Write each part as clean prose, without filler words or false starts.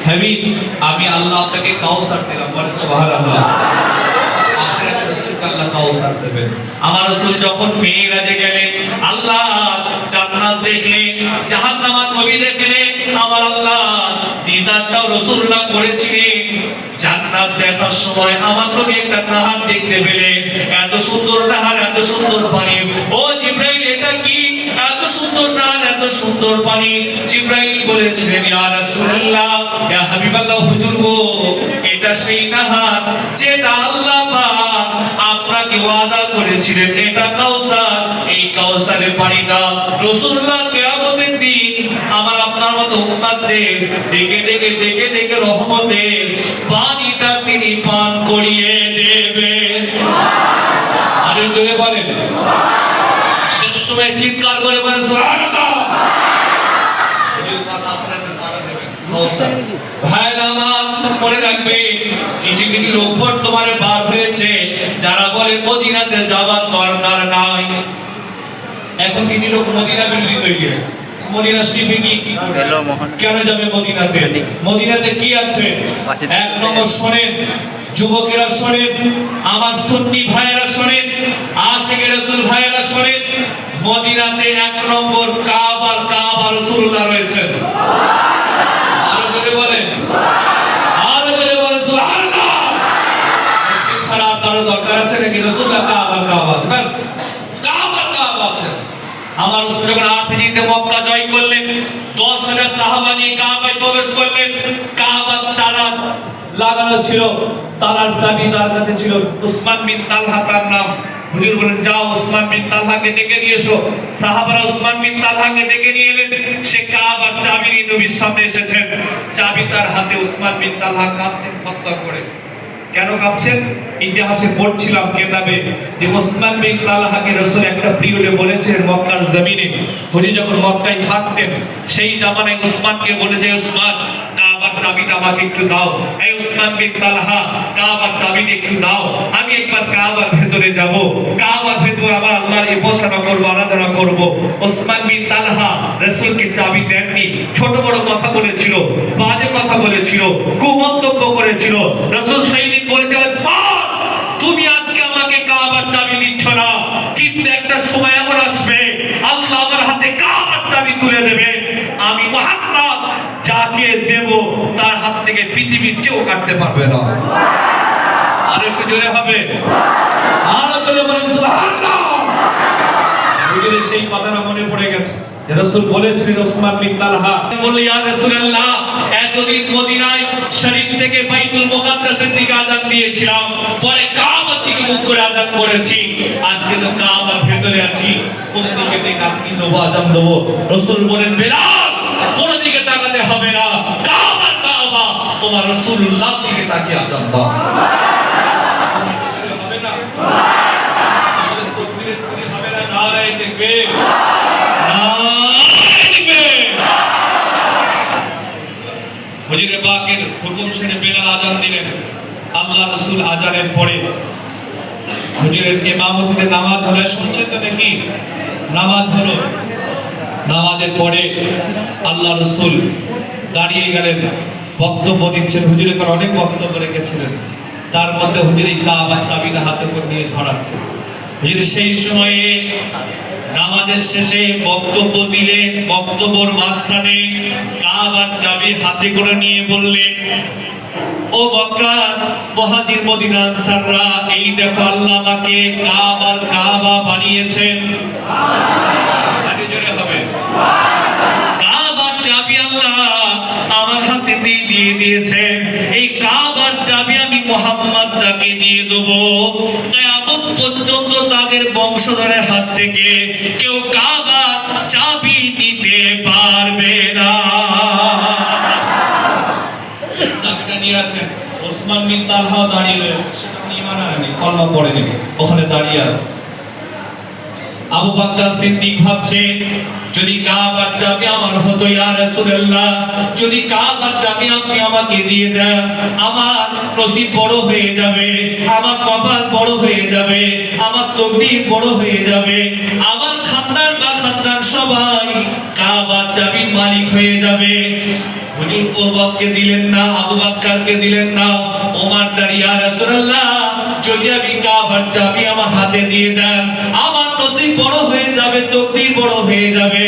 হাবিব আমি আল্লাহ আপনাকে কাউসার দিলাম, বলেন সুবহানাল্লাহ। আখিরাতে রাসূলকে আল্লাহ কাউসার দেবেন। আমার রাসূল যখন মিরাজে গেলেন, আল্লাহ জান্নাত দেখলেন, জাহান্নাম নবী দেখলেন, আমার আল্লাহ দিদারটাও রাসূলুল্লাহ করেছিলেন। জান্নাত দেখার সময় আমার নবী একটা নাহার দেখতে পেলেন, এত সুন্দর নাহার, এত সুন্দর পানি। ও জিবরাইল এটা কি? এত সুন্দর নাহার, এত সুন্দর পানি। জিবরাইল বলেছিলেন ইয়া রাসূলুল্লাহ, ইয়া হাবিবাল্লাহ, হুজুর গো, এটা সেই নাহার যেটা আল্লাহ পাক আপনাকে ওয়াদা করেছিলেন, এটা কাউসার। এই কাউসারের পানিটা রাসূলুল্লাহ কিয়ামতের দিন আমার আপনার মতো উম্মতদের ডেকে ডেকে ডেকে ডেকে রহমতের পানিটা তিনি পান করিয়ে দেবেন। আরে জোরে বলেন, শেষ সময় চিৎকার করে বলেন সুবহানাল্লাহ। ভাইরা আমার মনে রাখবে, কিছু কিছু লোক বর্তমানে বার হয়েছে যারা বলে মদিনাতে যাবার দরকার নাই। এখন কিছু লোক মদিনা বিরোধী তৈরি হয়েছে। মদিনা শরীফে কি কেন যাবে মদিনাতে? মদিনাতে কি আছে? এক নম্বর শোনেন, যুবকেরা শোনেন, আমার সুন্নি ভাইয়েরা শোনেন, আশিকে রাসূল ভাইয়েরা শোনেন, মদিনাতে এক নম্বর কাবা, কাবা রাসূলুল্লাহ রয়েছেন। আরো করে বলেন, আরো করে বলেন সুবহানাল্লাহ। মুসলিম ছাড়া কারো দরকার আছে নাকি? রাসূলুল্লাহ কাবা, কাবা বাস, কাবা কাবা আছে। আমার রাসূল যখন 8 হিজরিতে মক্কা জয় করলেন, 10,000 সাহাবা নিয়ে কাবায় প্রবেশ করলেন। কাবার তালা লাগানো ছিল, তালার চাবি যার কাছে ছিল উসমান বিন তালহা তার নাম। হুজুর বলেন যাও উসমান বিন তালহাকে ডেকে নিয়ে এসো। সাহাবারা উসমান বিন তালহাকে ডেকে নিয়ে এলেন। সে কাবার চাবি নিয়ে নবীর সামনে এসেছেন। চাবি তার হাতে। উসমান বিন তালহা কাঁদছেন থরথর করে। কেন কাঁদছেন? ইতিহাসে পড়ছিলাম কিতাবে যে উসমান বিন তালহাকে রাসূল একটা পিরিয়ডে বলেছিলেন মক্কার জমিনে, হুজুর যখন মক্কায় থাকতেন সেই জামানায় উসমানকে বলেছে, উসমান কাবার চাবিটা আমাকে একটু দাও। এই উসমান বিন তালহা কাবার চাবিটা একটু দাও, আমি একবার কাবার ভেতরে যাব, কাবার ভেতরে আমার আল্লাহর ইবাদত করব, আরাধনা করব। উসমান বিন তালহা রাসূলকে চাবি দেননি। ছোট বড় কথা বলেছিল, বাজে কথা বলেছিল, কুমন্তব্য করেছিল। রাসূল সেই দিন বলেছিলেন, তুমি আজকে আমাকে কাবার চাবি দিচ্ছ না, কিন্তু একটা সময় এমন আসবে আল্লাহ আমার হাতে কাবার চাবি তুলে দেবে, আমি মুহাম্মদ যাকে দেব তার হাত থেকে পৃথিবীর কেউ কাটতে পারবে না। আর একটু জোরে হবে, আর জোরে বলেন সুবহানাল্লাহ। হুজুরের সেই কথাটা মনে পড়ে গেছে। রাসূল বলেছিলেন উসমান বিন তালহা বলল, ইয়া রাসূলুল্লাহ, এতদিন মদিনায় শরীফ থেকে বাইতুল মুকাদ্দাসের দিকে আযান দিয়েছিলাম, পরে কাবার দিকে মুখ করে আযান করেছি, আজকে তো কাবার ভেতরে আছি, কোন দিকে থেকে আপনি দেবো আযান দেবো? রাসূল বলেন, বেলাল কোন দিকে তাকাতে হবে না, কাবার কাবা তোমার রাসূলুল্লাহ দিকে তাকিয়ে আযান দাও। হবে না? আমাদের তকবীরে হবে না? নারায়ে তাকবীর, হুজুরে পাকের হুকুম শুনে বেলাল আযান দিলেন। আল্লাহ রাসূল আযানের পরে হুজুরের ইমামতিতে নামাজ হলো, শুনছেন তো নাকি? নামাজ হলো, নামাজের পরে আল্লাহ রাসূল দাঁড়িয়ে গেলেন, বক্তব্য দিচ্ছেন। হুজুর এখন অনেক বক্তব্য রেখেছিলেন, তার মধ্যে হুজুর এই কাবার চাবিটা হাতে করে নিয়ে ধরাচ্ছেন। হুজুর সেই সময়ে নামাজের শেষে বক্তব্য দিলেন, বক্তব্যের মাঝখানে কাবার চাবি হাতে করে নিয়ে বললেন, ও মক্কা মুহাজির মদিনা আনসাররা, এই দেখো আল্লাহ আমাকে কাবার কাবা বানিয়েছেন। আরে জোরে হবে, কাবার চাবি আল্লাহ আমার হাতে দিয়ে দিয়েছেন। এই কাবার চাবি আমি মুহাম্মদ যাকে দিয়ে দেব, কিয়ামত পর্যন্ত তাদের বংশধরের হাত থেকে কেউ কাবার চাবি নিতে পারবে না। চাবিটা নিয়ে আছেন ওসমান বিন তালহা দাঁড়িয়ে রয়েছে, সেটা ঈমান আনেনি, কলমা পড়েনি, ওখানে দাঁড়িয়ে আছে। আবু বকর সিদ্দিক ভাবছে, যদি কাবার চাবি আমার হতো ইয়া রাসূলুল্লাহ, যদি কাবার চাবি আপনি আমাকে দিয়ে দেন, আমার নসিব বড় হয়ে যাবে, আমার কপাল বড় হয়ে যাবে, আমার তকদীর বড় হয়ে যাবে, আমার খানদান বা খানদান সবাই কাবার চাবি মালিক হয়ে যাবে। হুজুর ওবাককে দিলেন না, আবু বকরকে দিলেন না। ওমর দাঁড়িয়ে, ইয়া রাসূলুল্লাহ, যদি আমি কাবার চাবি আমার হাতে দিয়ে দেন, আমার নসিব বড় হয়ে যাবে, তকদীর বড় হয়ে যাবে,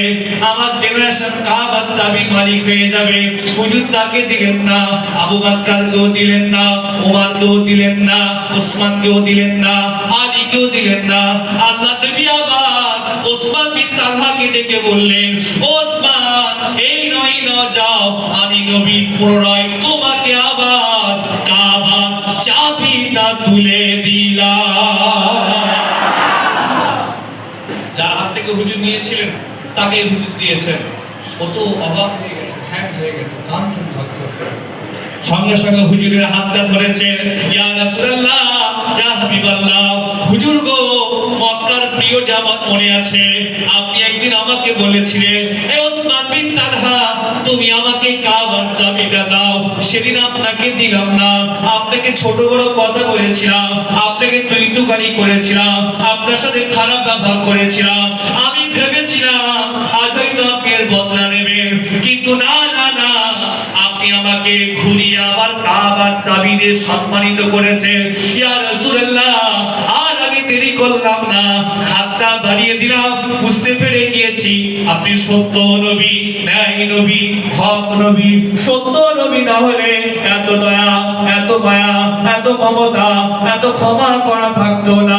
আমার জেনারেশন কাবার চাবি মালিক হয়ে যাবে। হুজুর তাকে দিলেন না, আবু বকরকেও দিলেন না, ওমরকেও দিলেন না, ওসমানকেও দিলেন না, আলীকেও দিলেন না। আল্লাহ নবী আবার ওসমান বিন তালহাকে ডেকে বললেন, ওসমান, এই নয় ন যাও, আমি নবী পুনরায় তোমাকে আবার কাবার চাবিটা তুলে দিলাম। যার হাত থেকে হুজুর নিয়েছিলেন তাকে হুজুর দিয়েছেন। ও তো অবাক হয়ে গেছে, হ্যাঁ হয়ে গেছে, সঙ্গে সঙ্গে হুজুরের হাতটা ধরেছেন, ইয়া রাসূলুল্লাহ, ইয়া হাবিবাল্লাহ, হুজুর গো, মক্কার প্রিয় জামাত মনে আছে, আপনি একদিন আমাকে বলেছিলেন, এ ওসমান বিন তালহা, তুমি আমাকে কাবার চাবিটা দাও। সেদিন আপনাকে দিলাম না, আপনাকে ছোট বড় কথা বলেছিলাম, আপনাকে তুই-তুকারি করেছিলাম, আপনার সাথে খারাপ ব্যবহার করেছিলাম। আমি ভেবেছিলাম আজ হয়তো আপনি এর বদলা নেবেন, কিন্তু না না না, আপনি আমাকে ঘুরিয়ে আবার কাবার চাবি দিয়ে সম্মানিত করেছেন। ইয়া রাসূলুল্লাহ, আর আমি দেরি করলাম না, হাতটা বাড়িয়ে দিলাম, বুঝতে পেরে গিয়েছি আপনি সত্য নবী, ন্যায় নবী, হক নবী। সত্য নবী না হলে এত দয়া, এত মায়া, এত মমতা, এত ক্ষমা করা থাকতো না।